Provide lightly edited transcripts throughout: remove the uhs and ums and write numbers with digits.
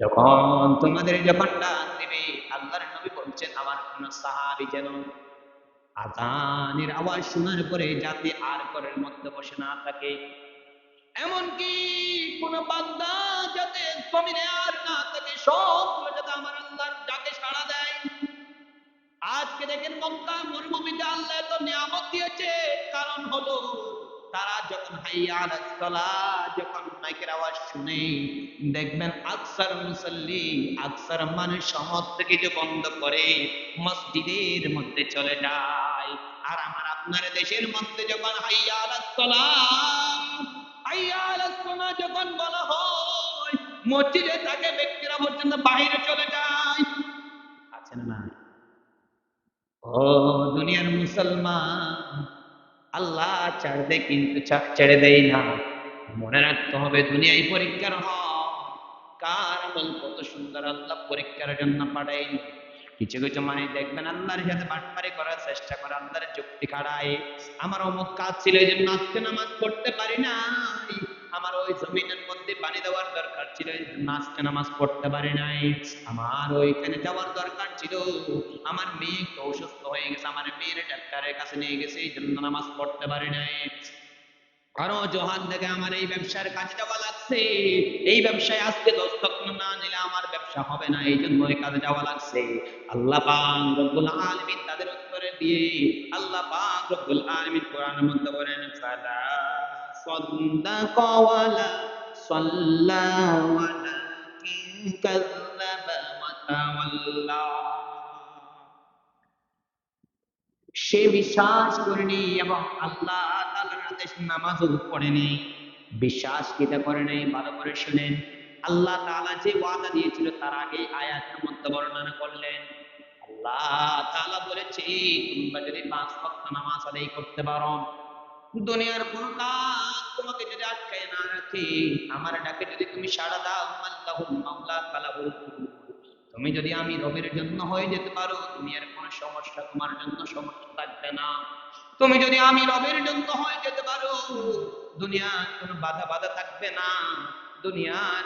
যখন তোমাদের যখন ডাক দিবে, আল্লাহর নবী বলছেন আমার কোন সাহাবী যেন আযানের আওয়াজ শোনার পরে যাতে আর ঘরের মধ্যে বসে না থাকে, এমনকি কোন বান্দা যাতে জমিনে আর না থাকে, সবগুলো যাতে আমার আল্লাহর ডাকে সাড়া দেয়। আজকে দেখেন মক্কা মরুভূমিতে আল্লাহ এত নিয়ামত দিয়েছে, কারণ হলো তারা যখন হাইয়া আলাস সালাহ, যখন মাইকের আওয়াজ শুনে, দেখবেন আকসার মুসাল্লি, আকসার মানুষ সমস্ত কিছু বন্ধ করে মসজিদের মধ্যে চলে যায়। আর আমার আপনার দেশের মধ্যে যখন হাইয়া আলাস সালাহ, হাইয়া আলাস সালাহ যখন বলা হয়, মসজিদে থাকে ব্যক্তিরা পর্যন্ত বাইরে চলে যায়। আছে না না? ও দুনিয়ার মুসলমান, আল্লাহ ছাড় দেয় কিন্তু ছেড়ে দেয় না। মনে রাখতে হবে দুনিয়ায় পরীক্ষার হয়, কার আমল কত সুন্দর আল্লাহ পরীক্ষার জন্য পাঠায়। কিছু কিছু মানুষ দেখবেন আল্লাহর সাথে বাটপারি করার চেষ্টা করে, আল্লাহর যুক্তি খাড়ায়। আমার অমুক কাজ ছিল এই জন্য আজকে নামাজ পড়তে পারি নাই, আমার ওই জমিনের মধ্যে পানি দেওয়ার দরকার ছিল এই জন্য আজকে নামাজ পড়তে পারি নাই, আমার ওইখানে যাওয়ার দরকার ছিল, আমার মেয়ে একটু অসুস্থ হয়ে গেছে, আমার মেয়ের ডাক্তারের কাছে নিয়ে গেছে এই জন্য নামাজ পড়তে পারি নাই, আরো জোহান থেকে আমার এই ব্যবসার কাজে যাওয়া লাগছে, এই ব্যবসায় আজকে দস্তক না নিলে আমার ব্যবসা হবে না, এই জন্য এই কাজে যাওয়া লাগছে। আল্লাহ পাক রব্বুল আলামিন তাদের উত্তরে দিয়ে আল্লাহ পাক রব্বুল আলামিন কোরআনের মধ্যে বলেন, ফালা সাদ্দাকা ওয়ালা সাল্লা ওয়ালাকিন কাযযাবা ওয়া তাওয়াল্লা। সে বিশ্বাস করেনি এবং আল্লাহ তাআলার আদেশ নামাজও পড়েনি। বিশ্বাস কিটা করে নাই, ভালো করে শুনেন। আল্লাহ তাআলা যে ওয়াদা দিয়েছিল তার আগে আয়াতের মধ্যে বর্ণনা করলেন। আল্লাহ তাআলা বলেছে তোমরা যদি 5 ওয়াক্ত নামাজ আদায় করতে পারো, দুনিয়ার কোন কাজ তোমাকে যদি আটকায় না রাখে, আমার ডাকে যদি তুমি সাড়া দাও, আল্লাহুল মাওলা কালাহুল কুল, তুমি যদি আমি রবের জন্য হয়ে যেতে পারো, দুনিয়ার কোন সমস্যা তোমার জন্য সমস্যা থাকবে না। তুমি যদি আমি রবের জন্য হয়ে যেতে পারো, দুনিয়ার কোন বাধা বাধা থাকবে না। দুনিয়ার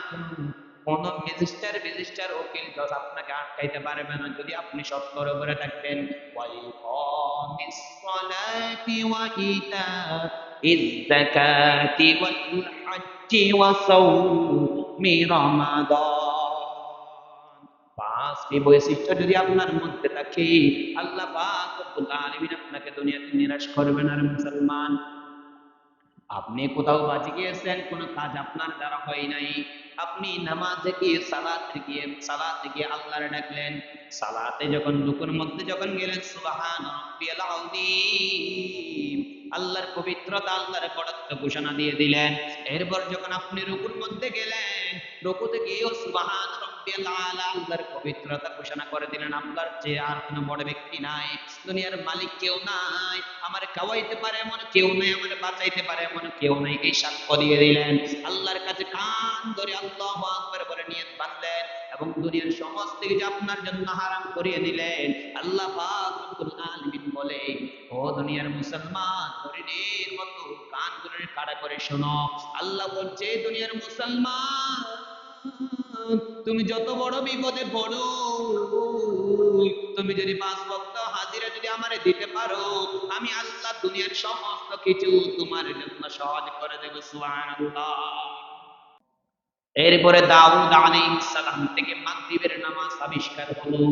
কোন ম্যাজিস্টার উকিল জজ আপনাকে আটকাইতে পারবে না, যদি আপনি সত্যর উপরে থাকবেন। ওয়াইকামিস সালাতি ওয়া ইতাইজ যাকাতি ওয়াল হজ্জি ওয়া সাওমি রমাদান। পাঁচটি বৈশিষ্ট্য যদি আপনার মধ্যে থাকে, আল্লাহ পাক রব্বুল আলামিন আপনাকে দুনিয়াতে নিরাশ করবেন। আর মুসলমান, আপনি কোথাও বাজে গিয়েছেন, কোন কাজ আপনার দ্বারা হয় নাই, আপনি নামাজে গিয়ে সালাতে গিয়ে আল্লাহর ডাকলেন, সালাতে যখন রুকুর মধ্যে যখন গেলেন, সুবহান রাব্বিয়াল আযীম, আল্লাহর পবিত্রতা আল্লাহর বড়ত্ব ঘোষণা দিয়ে দিলেন। এরপর যখন আপনি রুকুর মধ্যে গেলেন, রুকুতে গিয়েও সুবহান রাব্বিয়াল আলা, আল্লাহর পবিত্রতা ঘোষণা করে দিলেন। আল্লাহর চেয়ে আর কোনো বড় ব্যক্তি নাই, দুনিয়ার মালিক কেউ নাই, আমার খাওয়াইতে পারে এমন কেউ নাই, আমার বাঁচাইতে পারে এমন কেউ নাই, এই সাক্ষ্য দিয়ে দিলেন। আল্লাহর কাছে কান ধরে আল্লাহু আকবার বলে নিয়ত বাঁধলেন এবং দুনিয়ার সমস্ত কিছু আপনার জন্য হারাম করিয়ে দিলেন। আল্লাহ পাক রব্বুল আলামিন বলে, ও দুনিয়ার মুসলমান, হরিণের মতো কান ধরে কাড়া করে শোনো। আল্লাহ বলছে, দুনিয়ার মুসলমান, তুমি যত বড় বিপদে পড়ো, তুমি যদি 5 ওয়াক্ত হাজিরা যদি আমারে দিতে পারো, আমি আল্লাহ দুনিয়ার সমস্ত কিছু তোমার জন্য সহজ করে দেব। সুবহানাল্লাহ। এরপরে দাউদ আলাইহিস সালাম থেকে মাগরিবের নামাজ আবিষ্কার হলো।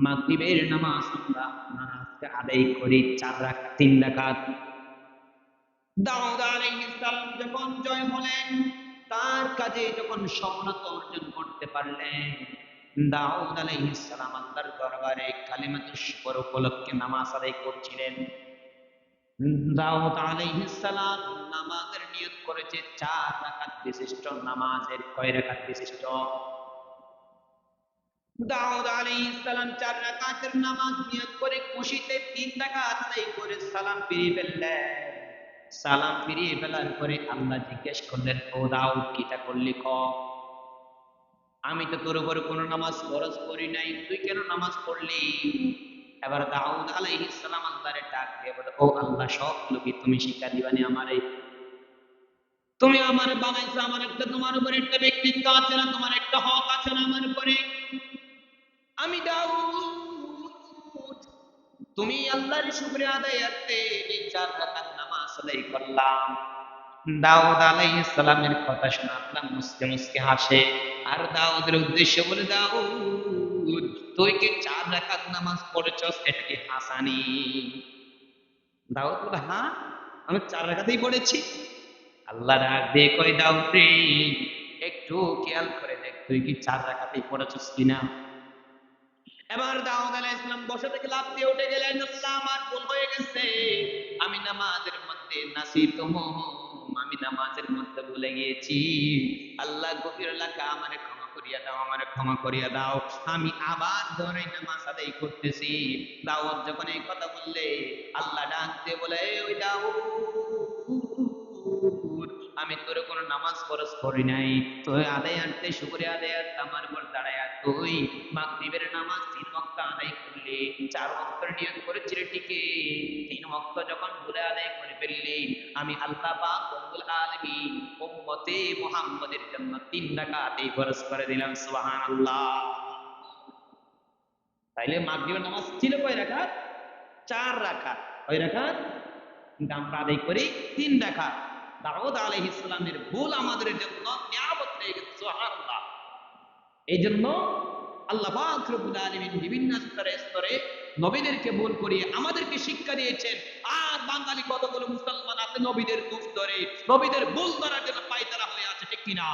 মাগরিবের নামাজ আমরা আজকে আদায় করি 4 রাকাত, 3 রাকাত। দাউদ আলাইহিস সালাম যখন জয় হলেন, তার কাজে যখন সফলতা অর্জন করতে পারলেন, দাউদ আলাইহিস সালাম আল্লাহর দরবারে কালিমাতুশ শুকর উপলক্ষে নামাজ আদায় করছিলেন। দাউদ আলাইহিস সালাম নামাজের নিয়ত করেছে 4 রাকাত বিশিষ্ট নামাজের। কয় রাকাত বিশিষ্ট? দাউদ আলাইহিস সালাম 4 রাকাতের নামাজ নিয়ত করে খুশিতে 3 রাকাত আদায় করে সালাম ফিরিয়ে ফেললেন। সালাম ফিরিয়ে ফেলার পরে আল্লাহ জিজ্ঞেস করলেন, ও দাউদ কিটা করলি ক? আমি তো তোর উপরে কোনো নামাজ ফরজ করি নাই, তুই কেন নামাজ পড়লি? এবার দাউদ আলাইহিস সালাম আল্লাহরে ডাক দিয়ে বলে, ও আল্লাহ, সব লোকে তুমি শিক্ষা দিবানি আমারে। তুমি আমার বানাইছো, আমার একটা তোমার উপরে একটা ব্যক্তিত্ব আছে না, তোমার একটা হক আছে না আমার উপরে। আমি দাউদ, তুমি আল্লাহর শুকরিয়া আদায়ার্থে 4 রাকাত নামাজ আদায় করলাম। দাউদ আলাইহিস সালামের কথা শুনে আল্লাহ মুসকে মুসকে হাসে, আর দাউদের উদ্দেশ্য বলে, দাউদ তুই কি 4 রাকাত নামাজ পড়েছস, এটা কি হাসানি? দাউদ বলে, হ্যাঁ আমি 4 রাকাতই পড়েছি। আল্লাহ ডাক দিয়ে কয়, দাউদ রে, একটু খেয়াল করে দেখ তুই কি 4 রাকাতই পড়েছস কিনা। এবার দাউদ আলাইহিস সালাম বসা থেকে লাফ দিয়ে উঠে গেলেন, আল্লাহ আমার ভুল হয়ে গেছে, আমি নামাজের মধ্যে নাসিতুম, আমি নামাজের মধ্যে ভুলে গিয়েছি। আল্লাহ গফির লাকা, আমারে ক্ষমা করিয়া দাও, আমারে ক্ষমা করিয়া দাও। আমি আবার ধরে নামাজ আদায় করতেছি। দাউদ যখন এই কথা বললে, আল্লাহ ডাক দিয়ে বলে, ওই দাউদ, আমি তোর কোনো নামাজ ফরজ করি নাই, তুই আদায় আনতে শুকরিয়া আদায় আনতে আমার উপর দাঁড়ায়, তুই মাগরিবের নামাজ 3 ওয়াক্ত আদায় করলি, 4 ওয়াক্তের নিয়ত করেছিলি ঠিকই, 3 ওয়াক্ত যখন ভুলে আদায় করে ফেললি, আমি আল্লাহ পাক রব্বুল আলামিন উম্মতে মুহাম্মাদের জন্য 3 রাকাতই ফরজ করে দিলাম। সুবহানাল্লাহ। তাইলে মাগরিবের নামাজ ছিল কয় রাকাত? 4 রাকাত। কয় রাকাত? কিন্তু আমরা আদায় করি 3 রাকাত। দাউদ আলাইহিস সালামের ভুল আমাদের জন্য নিয়ামত হয়ে গেছে। সুবহানাল্লাহ। এই জন্য আল্লাহ পাক রব্বুল আলামিন বিভিন্ন স্তরে স্তরে নবীদেরকে ভুল করিয়ে আমাদেরকে শিক্ষা দিয়েছেন। আর বাঙালি কতগুলো মুসলমান আছে নবীদের দোষ ধরে, নবীদের ভুল ধরার জন্য পায়তারা হয়ে আছে, ঠিক কিনা?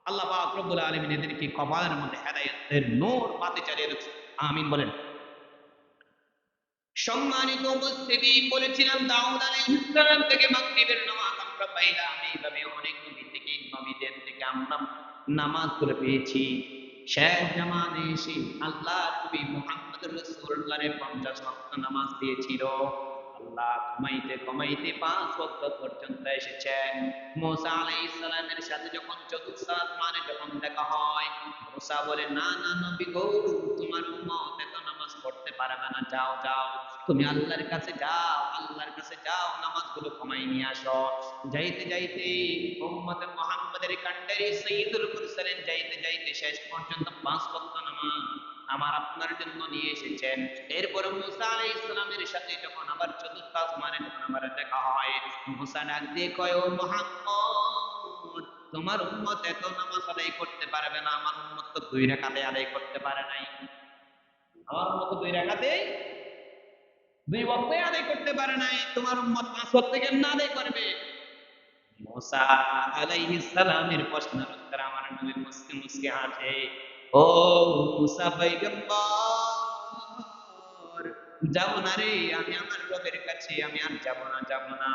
আল্লাহ পাক রব্বুল আলামিন এদেরকে কপালের মধ্যে হেদায়েতের নূর বাতি চালিয়ে দিয়েছে। আমিন বলেন। সম্মানিত উপস্থিতি, বলেছিলাম দাউদ আলাইহিস সালাম থেকে মাগরিবের নামাজ আমরা পাইলাম, এইভাবে অনেক নবী থেকে নবীদের থেকে আমরা নামাজগুলো পেয়েছি। শেষ জামানে এসে আল্লাহর নবী মুহাম্মদ রাসূলুল্লাহর 50 ওয়াক্ত নামাজ দিয়েছিল। আল্লাহ কমাইতে কমাইতে 5 ওয়াক্ত পর্যন্ত এসেছেন। মুসা আলাইহিস সালামের সাথে যখন চতুর্থ আসমানে যখন দেখা হয়, মুসা বলে, না না নবী গো, তোমার উম্মত এত নামাজ পড়তে পারবে না, যাও যাও তুমি আল্লাহর কাছে যাও, আল্লাহর কাছে যাও, নামাজগুলো কমাই নিয়ে আসো। যাইতে যাইতে উম্মতে মুহাম্মাদের কান্ডারি সাইয়্যিদুল মুরসালিন যাইতে যাইতে শেষ পর্যন্ত 5 ওয়াক্ত নামাজ আমার আপনার জন্য নিয়ে এসেছেন। এরপর মুসা আলাইহিস সালামের সাথে যখন আবার চতুর্থ আসমানে যখন আবার দেখা হয়, মুসা ডাক দিয়ে কয়, ও মুহাম্মদ, তোমার উম্মত এত নামাজ আদায় করতে পারবে না, আমার উম্মত তো 2 রাকাতে আদায় করতে পারে নাই, আমার উম্মত তো 2 রাকাতে 2 ওয়াক্তে আদায় করতে পারে নাই, তোমার উম্মত 5 ওয়াক্তে কেমনে আদায় করবে? মুসা আলাইহিস সালামের প্রশ্নের উত্তরে আমার নবী মুসকে মুসকে হাসে, ও মুসা পয়গম্বর, যাব না রে, আমি আমার রবের কাছে আমি আর যাব না, যাব না।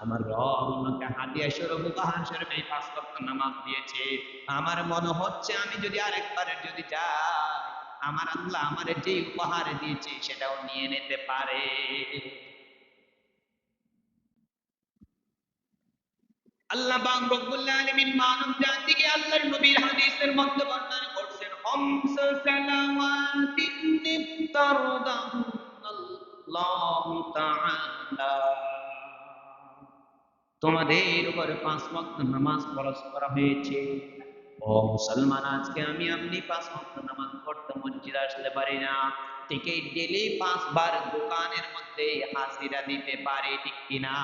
আমার রব আমাকে হাদিয়া স্বরূপ উপহার স্বরূপ এই 5 ওয়াক্ত নামাজ দিয়েছে। আমার মনে হচ্ছে আমি যদি আরেকবারের যদি যাই, আমার আল্লাহ আমারে যে উপহার দিয়েছে সেটাও নিয়ে নিতে পারে। আল্লাহ পাক রব্বুল আলামিন মানব জাতিকে আল্লাহর নবীর হাদিসের মধ্যে বর্ণনা করছেন, খামস সালাওয়াতিন ইফতারদাহুল্লাহু তাআলা, তোমাদের উপর 5 ওয়াক্ত নামাজ ফরজ করা হয়েছে। ও মুসলমান, আজকে আমি আপনি 5 ওয়াক্ত নামাজ পড়তে মসজিদে আসতে পারি না, টিকিট ডেলি 5 বার দোকানের মধ্যে হাজিরা দিতে পারি, ঠিক কিনা?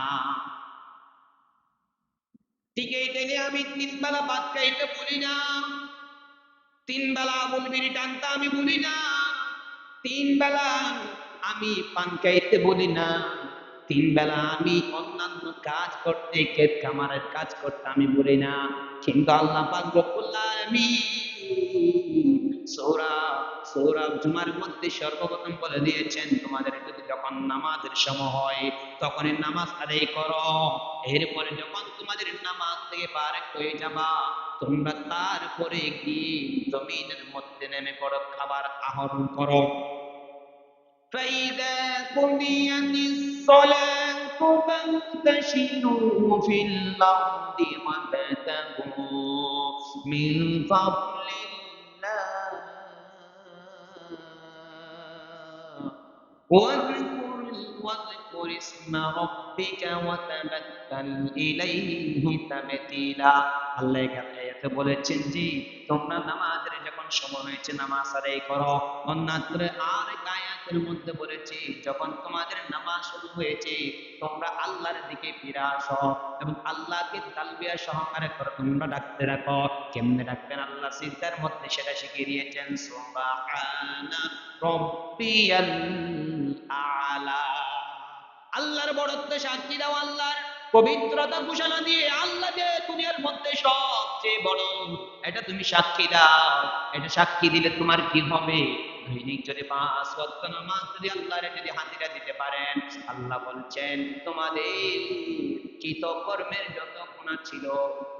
টিকিট এনে আমি 3 বেলা ভাত খাইতে বলি না, 3 বেলা বুলবির টানতে আমি বলি না, 3 বেলা আমি পান খাইতে বলি না, 3 বেলা আমি অন্যান্য কাজ করতে, ক্ষেত খামারের কাজ করতে আমি বলি না। কিন্তু আল্লাহ পাক রব্বুল আলামিন সূরা সূরা জুমার মধ্যে সর্বপ্রথম বলে দিয়েছেন, তোমাদের যদি যখন নামাজের সময় হয় তখনই নামাজ আদায় করো, এরপরে যখন তোমাদের নামাজ থেকে ফারেক হয়ে যাবা, তোমরা তারপরে গিয়ে জমিনের মধ্যে নেমে পড়ো, খাবার আহরণ করো। فإذا قضيت الصلاة فانتشروا في الأرض وابتغوا من فضل الله واذكروا واذكر اسم ربك وتبتل إليه تبتيلا আল্লাহ আয়াতে বলেছেন যে তোমরা নামাজের যখন সময় হয়েছে নামাজ আদায় করো। অন্যত্র আর এক আয়াতের মধ্যে বলেছে যখন তোমাদের নামাজ শুরু হয়েছে তোমরা আল্লাহর দিকে ফিরে আসো এবং আল্লাহকে তালবিয়া সহকারে করো, তোমরা ডাকতে রাখো। কেমনে ডাকবেন আল্লাহ সিজদার মধ্যে সেটা শিখিয়ে দিয়েছেন, সুবহানা রব্বিয়াল আলা। আল্লাহর বড়ত্ব সাক্ষী দাও, আল্লাহর পবিত্রতা ঘোষণা দিয়ে আল্লাহ যে দুনিয়ার মধ্যে সবচেয়ে বড় এটা তুমি সাক্ষী দাও। এটা সাক্ষী দিলে তোমার কি হবে? দৈনিক যদি 5 ওয়াক্ত নামাজ যদি আল্লাহর যদি হাজিরা দিতে পারেন, আল্লাহ বলছেন তোমাদের কৃতকর্মের যত গুনাহ ছিল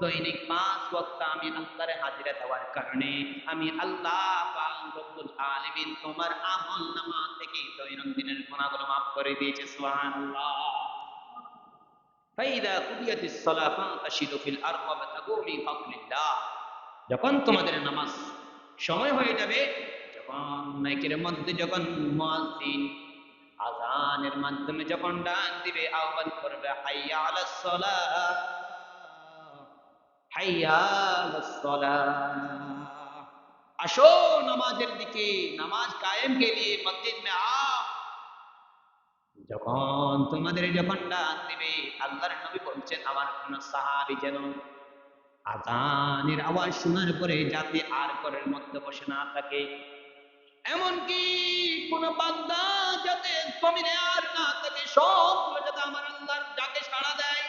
দৈনিক 5 ওয়াক্ত আমি আল্লাহর হাজিরা দেওয়ার কারণে আমি আল্লাহ পাক রব্বুল আলামিন তোমার আমল নামা থেকে দৈনন্দিনের গুনাহগুলো মাফ করে দিয়েছে। সুবহানাল্লাহ। ফাইদা কুদিয়াতিস সালাহ ফান্তাশিরু ফিল আরদি ওয়াবতাগু মিন ফাদলিল্লাহ। যখন তোমাদের নামাজ সময় হয়ে যাবে, যখন মাইকের মধ্যে যখন মুয়াজ্জিন আযানের মাধ্যমে যখন ডাক দিবে, আহ্বান করবে হাইয়া আলাস সালাহ, হাইয়া আলাস সালাহ, আসো নামাজের দিকে, নামাজ কায়েম কে লিয়ে মসজিদ মে আও। যখন তোমাদের যখন ডাক দিবে, আল্লাহর নবী বলছেন আমার কোন সাহাবী যেন আযানের আওয়াজ শোনার পরে যাতে আর ঘরের মধ্যে বসে না থাকে, এমনকি কোন বান্দা যাতে জমিনে আর না থাকে, সবগুলো যাতে আমার আল্লাহর ডাকে সাড়া দেয়।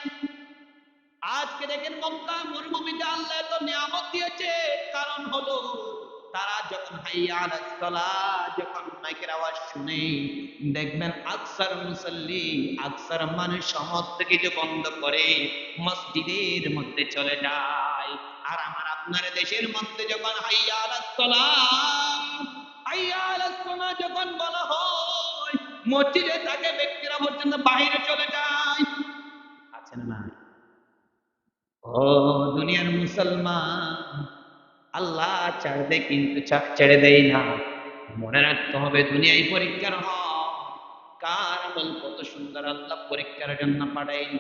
আজকে দেখেন মক্কা মরুভূমিতে আল্লাহ এত নিয়ামত দিয়েছে, কারণ হলো তারা যখন হাইয়া আলাস সালাহ যখন মাইকের আওয়াজ শুনে, দেখবেন আকসার মুসাল্লি, আকসার মানুষ সমস্ত কিছু বন্ধ করে মসজিদের মধ্যে চলে যায়। আর আমার আপনার দেশের মধ্যে যখন হাইয়া আলাস সালাহ, হাইয়া আলাস সালাহ যখন বলা হয়, মসজিদে থাকে ব্যক্তিরা পর্যন্ত বাইরে চলে যায়। আছে না? ও দুনিয়ার মুসলমান, আল্লাহ ছাড় দেয় কিন্তু ছেড়ে দেয় না। মনে রাখতে হবে দুনিয়ায় পরীক্ষার হয়, কার আমল কত সুন্দর আল্লাহ পরীক্ষার জন্য পাঠাইল।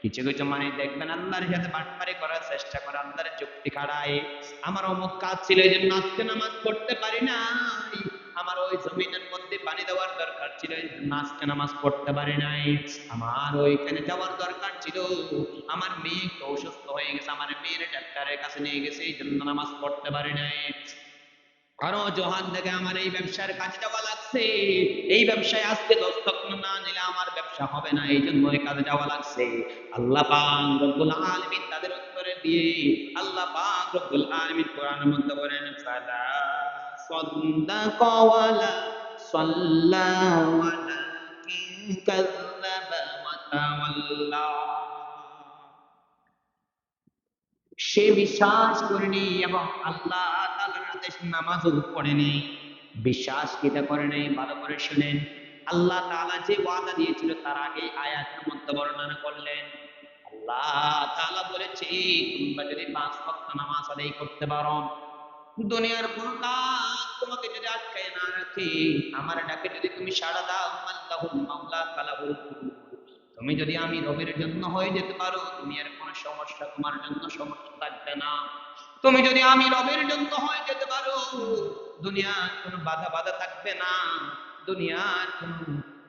কিছু কিছু মানে দেখবেন আল্লাহর সাথে বাটপারি করার চেষ্টা করে, আল্লাহর যুক্তি খাড়ায়। আমার অমুক কাজ ছিল এই জন্য আজকে নামাজ পড়তে পারি নাই, আমার ওই জমিনের মধ্যে পানি দেওয়ার দরকার ছিল এই জন্য আজকে নামাজ পড়তে পারি নাই, আমার ওইখানে যাওয়ার দরকার ছিল, আমার মেয়ে তো অসুস্থ হয়ে গেছে, আমার মেয়ের ডাক্তারের কাছে নিয়ে গেছে এই জন্য নামাজ পড়তে পারি নাই, আরো জহান থেকে আমার এই ব্যবসার কাজে যাওয়া লাগছে, এই ব্যবসায় আজকে দস্তক না নিলে আমার ব্যবসা হবে না, এই জন্য এই কাজে যাওয়া লাগছে। আল্লাহ পাক রব্বুল আলামিন তাদের উত্তরে দিয়ে আল্লাহ পাক রব্বুল আলামিন কোরআনের মধ্যে বলেন ফালা সাদ্দাকা ওয়ালা সাল্লা ওয়ালাকিন কাযাবা ওয়া তাওয়াল্লা। সে বিশ্বাস করেনি এবং আল্লাহ তাআলার আদেশ নামাজও পড়েনি। বিশ্বাস কিটা করে নাই ভালো করে শুনেন। আল্লাহ তাআলা যে ওয়াদা দিয়েছিল তার আগে আয়াতের মধ্যে বর্ণনা করলেন। আল্লাহ তাআলা বলেছে তোমরা যদি 5 ওয়াক্ত নামাজ আদায় করতে পারো, দুনিয়ার কোন কাজ তোমাকে যদি আটকায় না রাখে, আমার ডাকে যদি তুমি সাড়া দাও, আল্লাহুল মাওলা কালাহুল কুতুব, তুমি যদি আমি রবের জন্য হয়ে যেতে পারো, দুনিয়ার কোন সমস্যা তোমার জন্য সমস্যা থাকবে না। তুমি যদি আমি রবের জন্য হয়ে যেতে পারো, দুনিয়ার কোনো বাধা থাকবে না, দুনিয়ার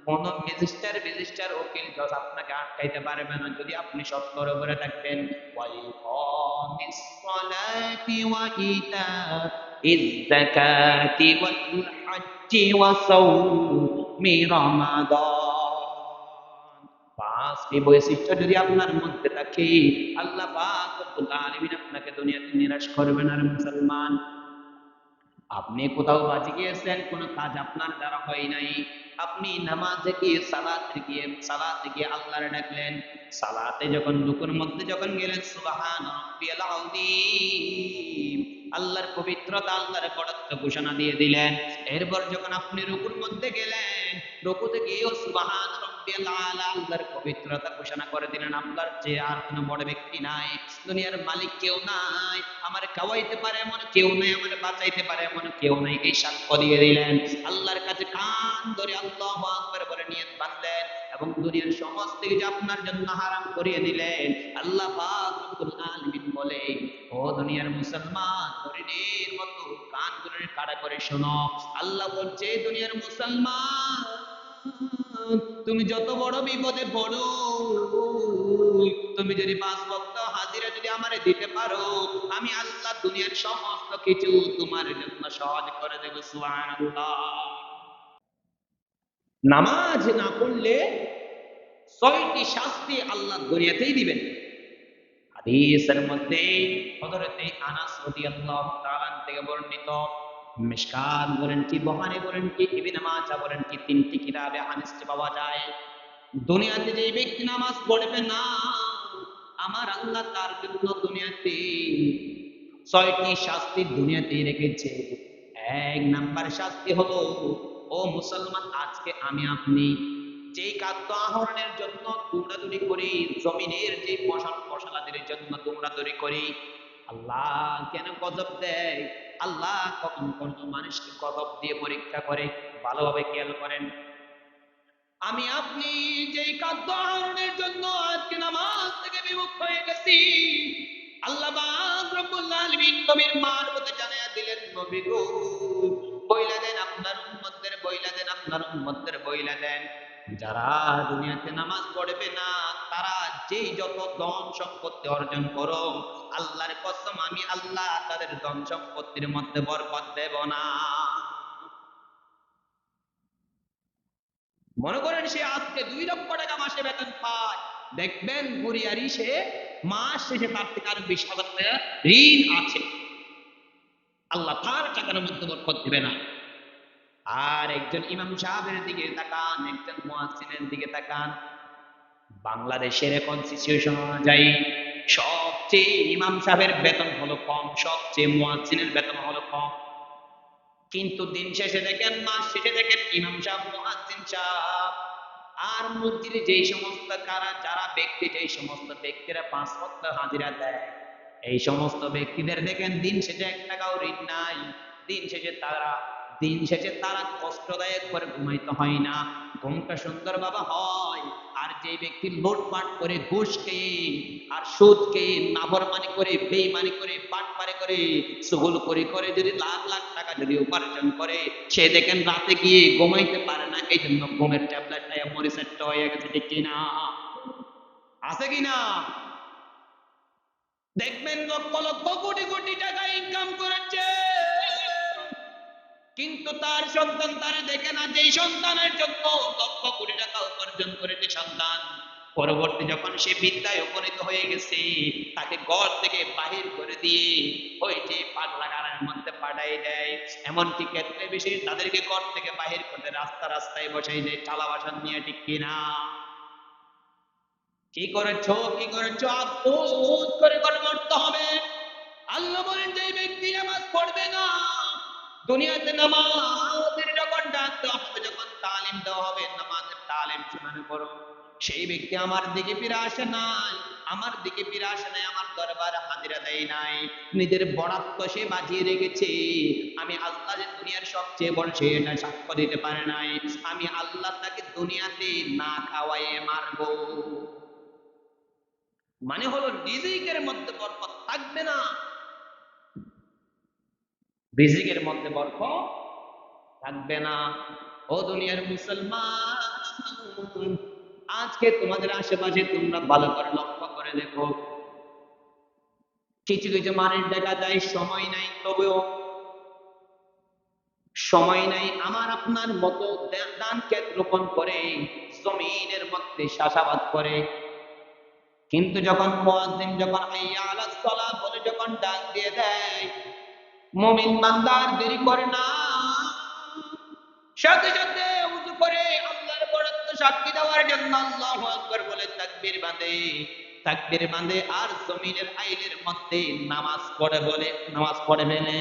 কোন ম্যাজিস্ট্রেট উকিল জজ আপনাকে আটকাইতে পারবে না, যদি আপনি সত্যের উপরে থাকবেন। ওয়াইকামিস সালাতি ওয়া ইতাইজ যাকাতি ওয়াল হজ্জি ওয়া সাওমি রমাদান। 5টি বৈশিষ্ট্য যদি আপনার মধ্যে থাকে, আল্লাহ পাক রব্বুল আলামিন আপনাকে দুনিয়াতে নিরাশ করবে না। মুসলমান, আপনি কোথাও বাজে গিয়েছেন, কোন কাজ আপনার দ্বারা হয় নাই, আপনি নামাজে গিয়ে সালাতে গিয়ে আল্লাহরে ডাকলেন, সালাতে যখন রুকুর মধ্যে যখন গেলেন সুবহান রাব্বিয়াল আযীম, আল্লাহর পবিত্রতা আল্লাহর বড়ত্ব ঘোষণা দিয়ে দিলেন। এরপর যখন আপনি রুকুর মধ্যে গেলেন, রুকুতে গিয়েও সুবহান রাব্বিয়াল আলা, আল্লাহর পবিত্রতা ঘোষণা করে দিলেন আল্লাহর যে আর কোনো বড় ব্যক্তি নাই, দুনিয়ার মালিক কেউ নাই, আমার খাওয়াইতে পারে এমন কেউ নাই, আমার বাঁচাইতে পারে এমন কেউ নাই, এই সাক্ষ্য দিয়ে দিলেন। আল্লাহর কাছে কান ধরে আল্লাহু আকবার বলে নিয়ত বাঁধলেন এবং দুনিয়ার সমস্ত কিছু আপনার জন্য হারাম করিয়ে দিলেন। আল্লাহ পাক রব্বুল আলামিন বলে, ও দুনিয়ার মুসলমান, হরিণের মতো কান ধরে কাড়া করে শোনো। আল্লাহ বলছে, দুনিয়ার মুসলমান, তুমি যত বড় বিপদে পড়ো, তুমি যদি 5 ওয়াক্ত হাজিরা যদি আমারে দিতে পারো, আমি আল্লাহ দুনিয়ার সমস্ত কিছু তোমার জন্য সহজ করে দেব। সুবহানাল্লাহ। নামাজ না পড়লে 6টি শাস্তি আল্লাহ দুনিয়াতেই দিবেন। হাদিসের মধ্যে হযরতে আনাস রাদিয়াল্লাহু তাআলা থেকে বর্ণিত, মিশকাত বলেন কি, বুখারী বলেন কি, ইবনে মাজাহ বলেন কি, 3টি কিতাবে হাদিসটি পাওয়া যায়। দুনিয়াতে যে ব্যক্তি নামাজ পড়বে না, আমার আল্লাহ তার জন্য দুনিয়াতে 6টি শাস্তি দুনিয়াতেই রেখেছে। 1 নাম্বার শাস্তি হলো, ও মুসলমান, আজকে আমি আপনি যেই খাদ্য আহরণের জন্য দৌড়াদৌড়ি করি, জমিনের যে ফসল ফসলাদের জন্য দৌড়াদৌড়ি করি, আল্লাহ কেন গজব দেয়? আল্লাহ কখন কোন মানুষকে গজব দিয়ে পরীক্ষা করে, ভালোভাবে খেয়াল করেন। আমি আপনি যেই খাদ্য আহরণের জন্য আজকে নামাজ থেকে বিমুখ হয়ে গেছি, আল্লাহ পাক রব্বুল আলামিন নবীর মারফতে জানায়া দিলেন, নবী গো, বইলা দেন আপনার উম্মতদের, বইলা দেন আপনার উম্মতদের, বইলা দেন, যারা দুনিয়াতে নামাজ পড়বে না, তারা যেই যত ধন সম্পত্তি অর্জন করো, আল্লাহর কসম আমি আল্লাহ তাদের ধন সম্পত্তির মধ্যে বরকত দেব না। মনে করেন সে আজকে 2 লক্ষ টাকা মাসে বেতন পায়, দেখবেন বুড়িয়ারি সে মাস শেষে তার থেকে আরো 20,000 টাকা ঋণ আছে, আল্লাহ তার টাকার মধ্যে বরকত দিবে না। আর একজন ইমাম সাহেবের দিকে তাকান, একজন মুয়াজ্জিনের দিকে তাকান, বাংলাদেশের এখন সিচুয়েশন অনুযায়ী সবচেয়ে ইমাম সাহেবের বেতন হলো কম, সবচেয়ে মুয়াজ্জিনের বেতন হলো কম। কিন্তু দিন শেষে দেখেন, মাস শেষে দেখেন, ইমাম সাহেব, মুয়াজ্জিন সাহেব আর মসজিদে যেই সমস্ত যারা ব্যক্তি, যেই সমস্ত ব্যক্তিরা 5 ওয়াক্ত হাজিরা দেয়, এই সমস্ত ব্যক্তিদের দেখেন দিন শেষে 1 টাকাও ঋণ নাই। দিন শেষে তারা কষ্টদায়ক করে ঘুমাইতে হয় না, ঘুমটা সুন্দর বাবা হয়। আর যে ব্যক্তি লুটপাট করে, ঘুষ খেয়ে আর সুদ খেয়ে, নাফরমানি করে, বেঈমানি করে, বাটপারি করে, চুগল করে করে যদি লাখ লাখ টাকা যদি উপার্জন করে, সে দেখেন রাতে গিয়ে ঘুমাইতে পারে না, এই জন্য ঘুমের ট্যাবলেটটা মরিসেটটা হয়ে গেছে, ঠিক কিনা? আছে কিনা? দেখবেন লক্ষ লক্ষ কোটি কোটি টাকা ইনকাম করেছে, কিন্তু তার সন্তান তারা দেখে না, যেই সন্তানের জন্য লক্ষ কোটি টাকা উপার্জন করেছে সন্তান, পরবর্তী যখন সে বিদ্যায় উপনীত হয়ে গেছে, তাকে ঘর থেকে বাহির করে দিয়ে ওই যে পাগলাগারের মধ্যে পাঠাই দেয়। এমনকি ক্ষেত্রে বিশেষ তাদেরকে ঘর থেকে বাহির করতে রাস্তায় বসাই দেয় থালা বাসন নিয়ে, ঠিক কিনা? কি করেছো আফসোস করে করে মরতে হবে। আল্লাহ বলেন, যে ব্যক্তি নামাজ পড়বে না, দুনিয়াতে নামাজের যখন ডাক দেওয়া হবে, যখন তালিম দেওয়া হবে, নামাজের তালিম শোনানো করো, সেই ব্যক্তি আমার দিকে ফিরে আসে নাই, আমার দিকে ফিরে আসে নাই, আমার দরবারে হাজিরা দেয় নাই, নিজের বরাত্ব সে বাজিয়ে রেখেছে। আমি আল্লাহ যে দুনিয়ার সবচেয়ে বড়, সে এটা সাক্ষ্য দিতে পারে নাই। আমি আল্লাহ তাকে দুনিয়াতে না খাওয়াইয়ে মারবো। মানে হলো রিজিকের মধ্যে বরকত থাকবে না, রিজিকের মধ্যে বরকত থাকবে না। ও দুনিয়ার মুসলমান, আজকে তোমাদের আশেপাশে তোমরা ভালো করে লক্ষ্য করে দেখো, কিছু কিছু মানুষ দেখা যায় সময় নাই, তবেও সময় নাই আমার আপনার মতো ধান ক্ষেত রোপণ করে জমিনের মধ্যে চাষাবাদ করে, কিন্তু যখন মুয়াজ্জিন যখন হাইয়া আলাস সালাহ বলে যখন ডাক দিয়ে দেয়, মুমিন বান্দার দেরি করে না, সাথে সাথে ওযু করে আল্লাহর বরত্ব সাক্ষী দেওয়ার জন্য আল্লাহু আকবার বলে তাকবীর বাঁধে আর জমিনের আইলের মধ্যে নামাজ পড়ে ফেলে।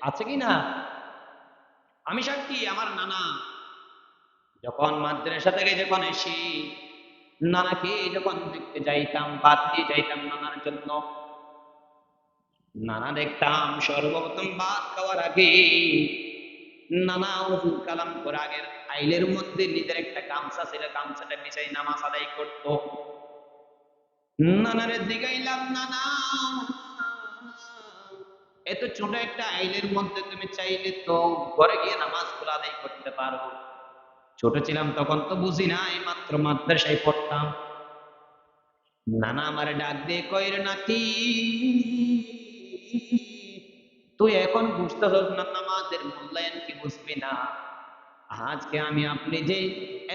আছে কি না? আমি সাক্ষী, আমার নানা যখন মাদ্রাসা থেকে যখন এসি নানাকে যখন দেখতে যাইতাম, ভাত দিয়ে যাইতাম নানার জন্য। নানা দেখতাম সর্বপ্রথম ভাত খাওয়ার আগে নানা ওযু কালাম করে আগের আইলের মধ্যে নিজের একটা গামছা ছিল, গামছাটা বিছাই নামাজ আদায় করতো। নানারে জিগাইলাম, নানা এত ছোট একটা আইলের মধ্যে তুমি চাইলে তো ঘরে গিয়ে নামাজগুলো আদায় করতে পারো। ছোট ছিলাম তখন তো বুঝি নাই, মাত্র মাদ্রাসায় পড়তাম। নানা আমারে ডাক দিয়ে কয়, রে নাতি, তুই এখন বুঝতেছস না নামাজের মূল্যায়ন কি, বুঝবি না? আজকে আমি আপনি যে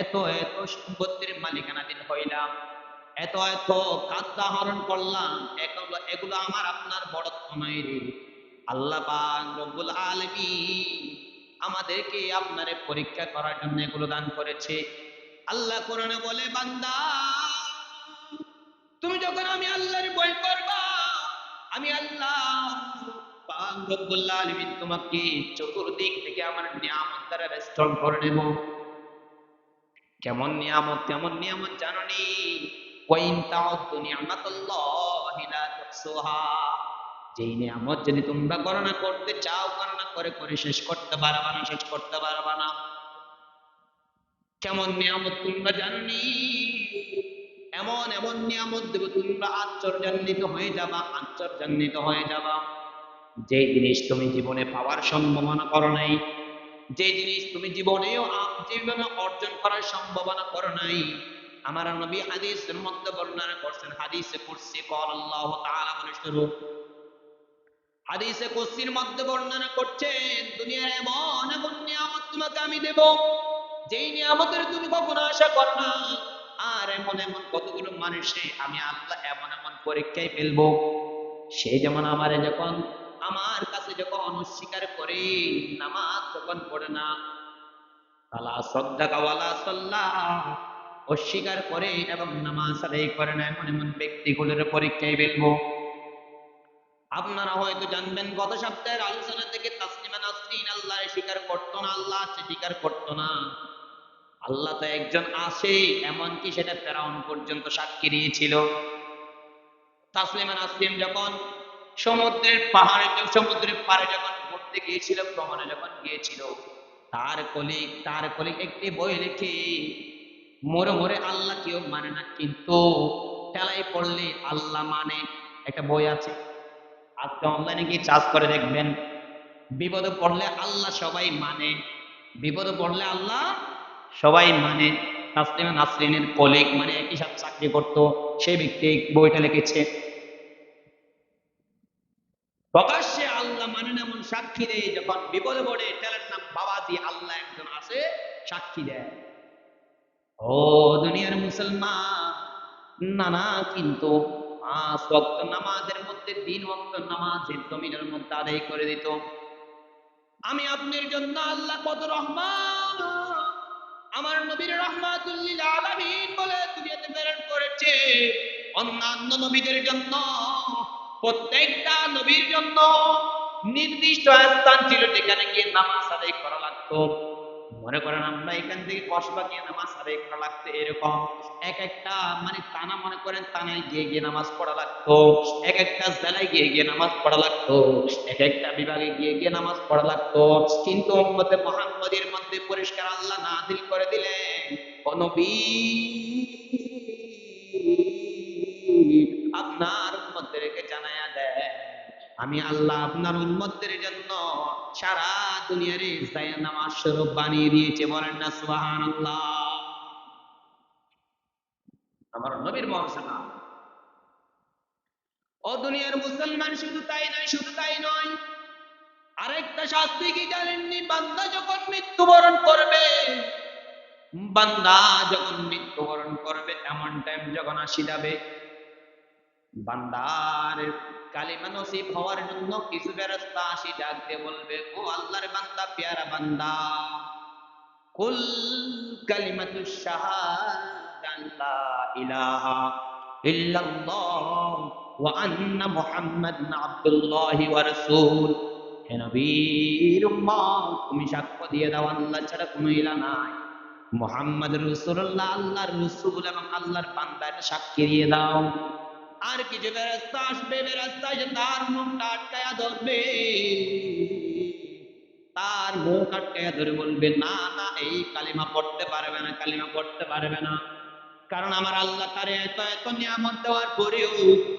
এত এত সম্পত্তির মালিকানাধীন হইলাম, এত এত খাদ্য আহরণ করলাম, এগুলো এগুলো আমার আপনার বড়ত্ব নয় রে। আল্লাহ পাক রব্বুল আলামিন আমাদেরকে আপনারে পরীক্ষা করার জন্য এগুলো দান করেছে। আল্লাহ কোরআনে বলে, বান্দা তুমি যখন আমি আল্লাহর ভয় করবা, আমি আল্লাহ পাক রব্বুল আলামিন তোমাকে চতুর্দিক থেকে আমার নিয়ামত দ্বারা বেষ্টন করে নেব। কেমন নিয়ামত, কেমন নিয়ামত জাননি? ওয়াইন তাউদ্দু নিয়ামাতাল্লাহি লা তুহসুহা। যেই নিয়ামত যদি তোমরা গণনা করতে চাও, গণনা করে করে শেষ করতে পারবা না, শেষ করতে পারবা না। কেমন নিয়ামত তোমরা জাননি? এমন এমন নিয়ামত দেব তোমরা আশ্চর্যান্বিত হয়ে যাবা, আশ্চর্যান্বিত হয়ে যাবা। যে জিনিস তুমি জীবনে পাওয়ার সম্ভাবনা করো নাই, যে জিনিস তুমি জীবনে অর্জন করার সম্ভাবনা করো নাই, আমার নবী হাদিসের মধ্যে বর্ণনা করছেন। হাদিসে কুরসি قال আল্লাহ তাআলা বলে শুরু, হাদিসে কুরসির মধ্যে বর্ণনা করছেন, দুনিয়ার এমন এমন নিয়ামত তোমাকে আমি দেব, যেই নিয়ামতের তুমি কখনো আশা করো না। আর এমন এমন কতগুলো মানুষে আমি আল্লাহ এমন এমন পরীক্ষায় ফেলবো, সে যেমন আমারে যখন আমার কাছে যখন অস্বীকার করে, নামাজ যখন পড়ে না, তালা সাদ্দাকা ওয়ালা সাল্লাহ, অস্বীকার করে এবং নামাজ আদায় করে না, এমন এমন ব্যক্তিগুলোর পরীক্ষায় ফেলবো। আপনারা হয়তো জানবেন, গত সপ্তাহের আলোচনা থেকে তাসলিমা নাসরিন আল্লাহর স্বীকার করতো না, আল্লাহ আছে স্বীকার করতো না। আল্লাহ তো একজন আছে, এমনকি সেটা ফেরাউন পর্যন্ত সাক্ষী দিয়েছিল। তাসলিমা নাসরিন যখন সমুদ্রের পাড়ে যখন ঘুরতে গিয়েছিল, ভ্রমণে যখন গিয়েছিল, তার কলিগ একটি বই লিখে, মরে মরে আল্লাহ কেউ মানে না, কিন্তু ঠেলায় পড়লে আল্লাহ মানে, একটা বই আছে। আজকে অনলাইনে গিয়ে চার্জ করে দেখবেন, বিপদে পড়লে আল্লাহ সবাই মানে, বিপদে পড়লে আল্লাহ সবাই মানে। তাসলিমা নাসরিনের কলিগ মানে একই সাথে চাকরি করতো, সেই ব্যক্তি বইটা লিখেছে। প্রকাশ্যে আল্লাহ মানে না এমন সাক্ষী দেয়, যখন বিপদে পড়ে টেলার নাম বাবাজি, আল্লাহ একজন আছে, সাক্ষী দেয়। ও দুনিয়ার মুসলমান, নানা কিন্তু 5 ওয়াক্ত নামাজের মধ্যে 3 ওয়াক্ত নামাজের জমিনের মধ্যে আদায় করে দিত। আমি আপনার জন্য আল্লাহ কত রহমান, আমার নবীর রাহমাতুল লিল আলামিন বলে দুনিয়াতে প্রেরণ করেছে। অন্যান্য নবীদের জন্য, প্রত্যেকটা নবীর জন্য নির্দিষ্ট স্থান ছিল যেখানে গিয়ে নামাজ আদায় করা লাগতো। মনে করেন আমরা এখান থেকে কসবা গিয়ে নামাজ আদায় করা লাগতো, এরকম এক একটা মানে টানা, মনে করেন টানায় গিয়ে গিয়ে নামাজ পড়া লাগতো, এক একটা জেলায় গিয়ে গিয়ে নামাজ পড়া লাগতো, এক একটা বিভাগে গিয়ে গিয়ে নামাজ পড়া লাগতো। কিন্তু উম্মতে মুহাম্মাদের মধ্যে পরিষ্কার আল্লাহ নাযিল করে দিলেন, ও নবী, আপনার উম্মতদেরকে জানায়া দেয়, আমি আল্লাহ আপনার উম্মতদের জন্য সারা দুনিয়ার নামাজ স্বরূপ বানিয়ে দিয়েছে। বলেন না সুবহানাল্লাহ। আমার নবীর মর্যাদা। ও দুনিয়ার মুসলমান, শুধু তাই নয়, শুধু তাই নয়, আরেকটা শাস্তি কি জানেননি? বান্দা যখন মৃত্যুবরণ করবে, বান্দা যখন মৃত্যুবরণ করবে, এমন টাইম যখন আসি যাবে, বান্দার কালিমা নসিব হওয়ার জন্য কিছু ফেরেশতা আসি ডাক দিয়ে বলবে, ও আল্লাহর বান্দা, পেয়ারা বান্দা, কুল কালিমাতু শাহাদা লা ইলাহা ইল্লাল্লাহ ওয়া আন্না মুহাম্মাদান আবদুল্লাহি ওয়া রাসূল। হে নবীর উম্মত, তুমি সাক্ষ্য দিয়ে দাও আল্লাহ ছাড়া কোনো ইলাহ নাই, মুহাম্মদ রাসূলুল্লাহ আল্লাহর রাসূল এবং আল্লাহর বান্দা, এটা সাক্ষী দিয়ে দাও। আর কিছু ফেরেশতা আসবে, ফেরেশতা এসে তার মুখটা আটকায়া ধরবে, তার মুখ আটকায়া ধরে বলবে, না না, এই কালিমা পড়তে পারবে না, কালিমা পড়তে পারবে না। কারণ আমার আল্লাহ তারে এত এত নিয়ামত দেওয়ার পরেও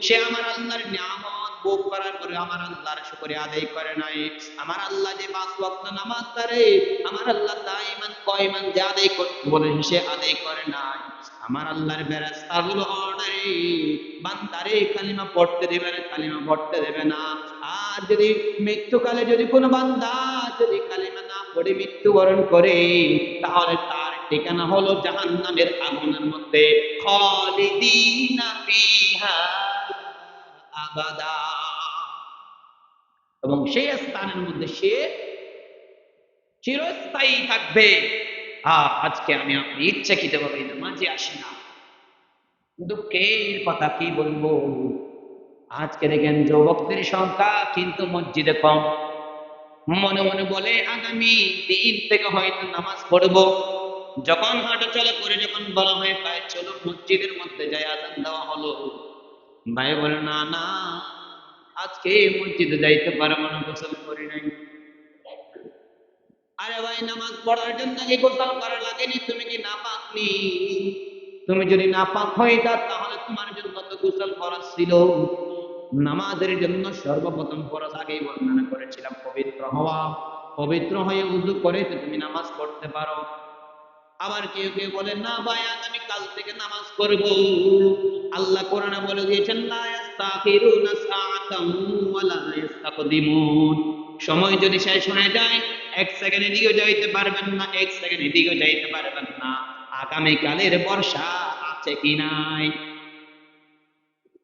সে আমার আল্লাহর নিয়ামত ভোগ করার পরে আমার আল্লাহর শুকরিয়া আদায় করে নাই। আমার আল্লাহ যে 5 ওয়াক্ত নামাজ তারে আমার আল্লাহ দাইমান কয়মান যে আদায় করতে বলেন সে আদায় করে নাই। আমার আল্লাহর ফেরেশতাগুলো অর্ডারে বান্দারে কালিমা পড়তে দেবে না, কালিমা পড়তে দেবে না। আর যদি মৃত্যুকালে যদি কোনো বান্দা যদি কালিমা না পড়ে মৃত্যুবরণ করে, তাহলে তার ঠিকানা হলো জাহান্নামের আগুনের মধ্যে, খালিদিনা ফিহা আবাদা। এবং সেই স্থানের মধ্যে সে চিরস্থায়ী থাকবে। আজকে আমি আপনি ইচ্ছাকৃতভাবে নামাজে আসি না, দুঃখের কথা কি বলবো, আজকে দেখেন যুবকদের সংখ্যা কিন্তু মসজিদে কম। মনে মনে বলে আগামী দিন থেকে হয়তো নামাজ পড়বো, যখন হাঁটা চলা করে যখন বলা হয় ভাই চলো মসজিদের মধ্যে যাই, আজান দেওয়া হলো, ভাই বলে না না, আজকে মসজিদে যাইতে পারবো না, গোসল করি নাই। আরে ভাই, নামাজ পড়ার জন্য কি গোসল করা লাগেনি? তুমি কি নাপাক নি? তুমি যদি নাপাক হইতা তাহলে তোমার জন্য তো গোসল ফরজ ছিল। নামাজের জন্য সর্বপ্রথম ফরজ আগেই বর্ণনা করেছিলাম পবিত্র হওয়া। পবিত্র হয়ে উযু করে তো তুমি নামাজ পড়তে পারো। আবার কেউ কেউ বলে না ভাই আমি কাল থেকে নামাজ পড়ব। আল্লাহ কোরআনে বলে দিয়েছেন লা ইস্তাখিরুনা সাআতান ওয়া লা ইস্তাকদিমুন। সময় যদি শেষ হয়ে যায় 1 সেকেন্ড এদিকে যাইতে পারবেন না, 1 সেকেন্ড এদিকে যাইতে পারবেন না। আগামী কালের বর্ষা আছে কি নাই?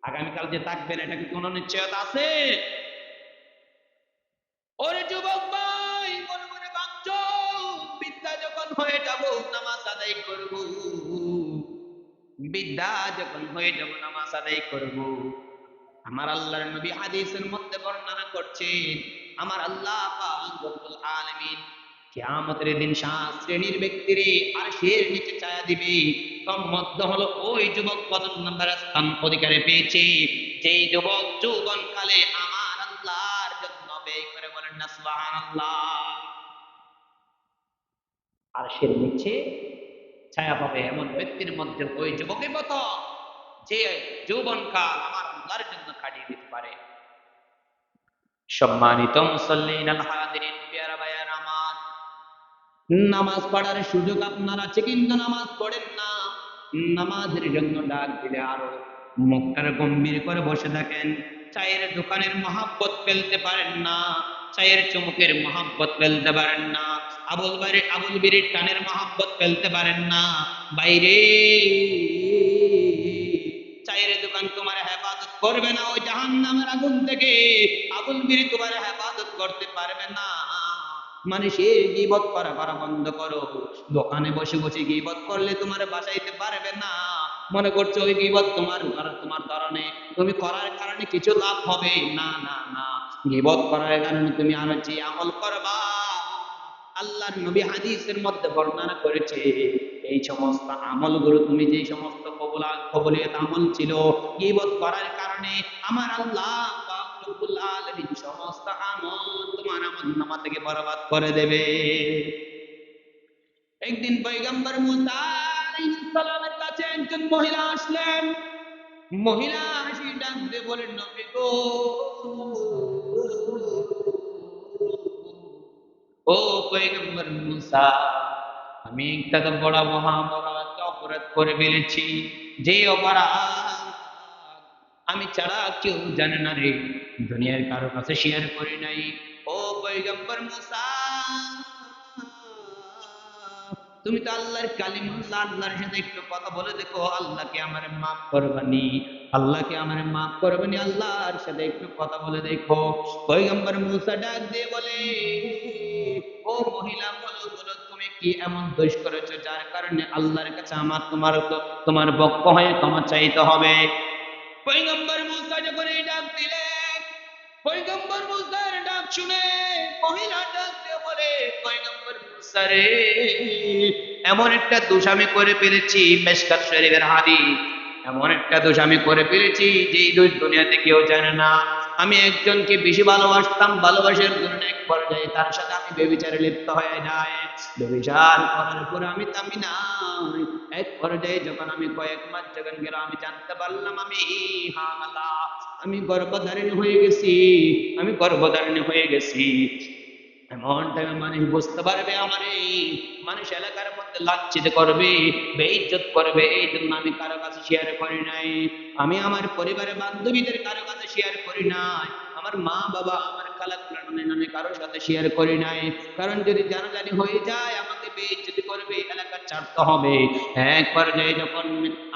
আগামীকাল যে থাকবেন এটা কি কোনো নিশ্চয়তা আছে? ওরে যুবক ভাই, মনে মনে ভাবছো বিদ্যা যখন হয়ে যাব নামাজ আদায় করব, বিদ্যা যখন হয়ে যাব নামাজ আদায় করব। আমার আল্লাহর নবী হাদিসের মধ্যে বর্ণনা করছেন, আমার আল্লাহ পাক রব্বুল আলামিন কিয়ামতের দিন 7 শ্রেণীর ব্যক্তিরে আরশের নিচে ছায়া দিবে। তার মধ্যে হলো ওই যুবক প্রথম নম্বর স্থান অধিকারে পেয়েছে, যেই যুবক যৌবনকালে আমার আল্লাহর জন্য ব্যয় করে, বলেন না সুবহানাল্লাহ। আরশের নিচে ছায়া পাবে এমন ব্যক্তির মধ্যে ওই যুবকের মতো যে যৌবনকাল আমার আল্লাহর জন্য কাটিয়ে দিতে পারে। সম্মানিত মুসল্লিন আল হাদিরিন, পেয়ারা ভাইয়ার আমার, নামাজ পড়ার সুযোগ আপনার আছে কিন্তু নামাজ পড়েন না। নামাজের জন্য ডাক দিলে আরো মুখটার গম্ভীর করে বসে থাকেন। চায়ের দোকানের মহাব্বত ফেলতে পারেন না, চায়ের চমকের মহাব্বত ফেলতে পারেন না, আবুল বিরির টানের মহাব্বত ফেলতে পারেন না। বাইরে চায়ের দোকান তোমার হেফাজত করবে না ওই জাহান্নামের আগুন থেকে, আবুল বিরি তোমার হেফাজত করতে পারবে না। মানুষের গীবত করা বন্ধ করো। দোকানে বসে বসে গীবত করলে তোমার বাঁচাইতে পারবে না। মনে করছো ওই গীবত তোমার কারণে তুমি করার কারণে কিছু লাভ হবে, না না না। গীবত করার কারণে তুমি আরো যে আমল করবা, আল্লাহর নবী হাদিসের মধ্যে বর্ণনা করেছে, এই সমস্ত আমলগুলো তুমি যে সমস্ত কবুলিয়ত আমল ছিল, গীবত করার কারণে আমার আল্লাহ পাক রব্বুল আলামিন সমস্ত আমল তোমার আমলনামা থেকে বরবাদ করে দেবে। একদিন পয়গম্বর মুসা আলাইহিস সালামের কাছে একজন মহিলা আসলেন। মহিলা হাসি ডাক দিয়ে বলেন, নবী গো, ও পয়গম্বর মুসা, আমি একটা তো বড় একটা অপরাধ করে ফেলেছি, যে অপরাধ আমি ছাড়া কেউ জানে না রে, দুনিয়ার কারো কাছে শেয়ার করি নাই। ও পয়গম্বর মুসা, তুমি তো আল্লাহর কালিমুল্লাহ, আল্লাহর সাথে একটু কথা বলে দেখো, আল্লাহকে আমারে মাফ করবানি, আল্লাহকে আমারে মাফ করবানি, আল্লাহর সাথে একটু কথা বলে দেখো। পয়গম্বর মুসা ডাক দিয়ে বলে, ও মহিলা, বলো বলো তুমি কি এমন দোষ করেছো যার কারণে আল্লাহর কাছে আমার তোমার পক্ষ হয়ে ক্ষমা চাইতে হবে? পয়গম্বর মুসা যখন এই ডাক দিলেন, পয়গম্বর মুসার ডাক শুনে মহিলা ডাক দিয়ে বলে, পয়গম্বর মুসা রে, এমন একটা দোষ আমি করে ফেলেছি, মিশকাত শরীফের হাদিস, এমন একটা দোষ আমি করে ফেলেছি যেই দোষ দুনিয়াতে কেউ জানে না। আমি একজনকে বেশি ভালোবাসতাম, ভালোবাসার জন্য এক পর্যায়ে তার সাথে আমি ব্যভিচারে লিপ্ত হয়ে যাই। ব্যভিচার করার পরে আমি থামি নাই। এক পর্যায়ে যখন আমি কয়েক মাস যখন গেল, আমি জানতে পারলাম আমি হামলা, আমি গর্ভধারিণী হয়ে গেছি, আমি গর্ভধারিণী হয়ে গেছি। এমন টাইমে মানুষ বুঝতে পারবে আমার এই, মানুষ এলাকার মধ্যে লাঞ্ছিত করবে, বেইজ্জত করবে, এই জন্য আমি কারো কাছে শেয়ার করি নাই। আমি আমার পরিবারের বান্ধবীদের কারো কাছে শেয়ার করি নাই, আমার মা বাবা, আমার খালা খালা নানি কারোর সাথে শেয়ার করি নাই। কারণ যদি জানাজানি হয়ে যায় আমাকে বেইজ্জতি করবে, এলাকা ছাড়তে হবে। এক পর্যায়ে যখন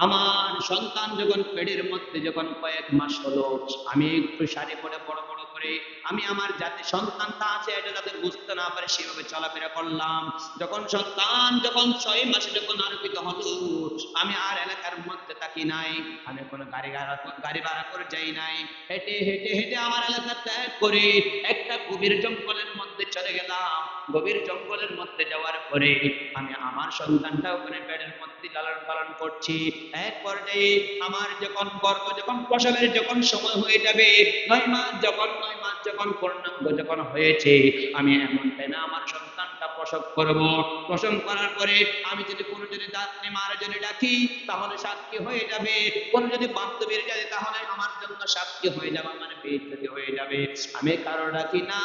আমার সন্তান যখন পেটের মধ্যে যখন কয়েক মাস হলো, আমি একটু শাড়ি পরে বড় বড় করে আমি আমার যাতে সন্তানটা আছে এটা যাতে বুঝতে না পারে সেভাবে চলাফেরা করলাম। যখন সন্তান যখন 6 মাসে যখন আরোপিত হলো, আমি আর এলাকার মধ্যে থাকি নাই, আমি কোনো গাড়ি ভাড়া করে যাই নাই, হেঁটে হেঁটে হেঁটে আমার এলাকা ত্যাগ করে একটা গভীর জঙ্গলের মধ্যে চলে গেলাম। গভীর জঙ্গলের মধ্যে যাওয়ার পরে আমি আমার সন্তানটা ওখানে পেটের মধ্যে লালন পালন করছি। এক পর্যায়ে আমার যখন গর্ভ যখন প্রসবের যখন সময় হয়ে যাবে, 9 মাস যখন পূর্ণাঙ্গ যখন হয়েছে, আমি এমন টাইমে আমার সন্তানটা প্রসব করব। প্রসব করার পরে আমি যদি কোনো যদি দাঁতনি মারা যদি ডাকি তাহলে সাক্ষী হয়ে যাবে, কোনো যদি বান্ধবীর যাবে তাহলে আমার জন্য সাক্ষী হয়ে যাবে, মানে বেইজ্জতি হয়ে যাবে। আমি কারো ডাকি না,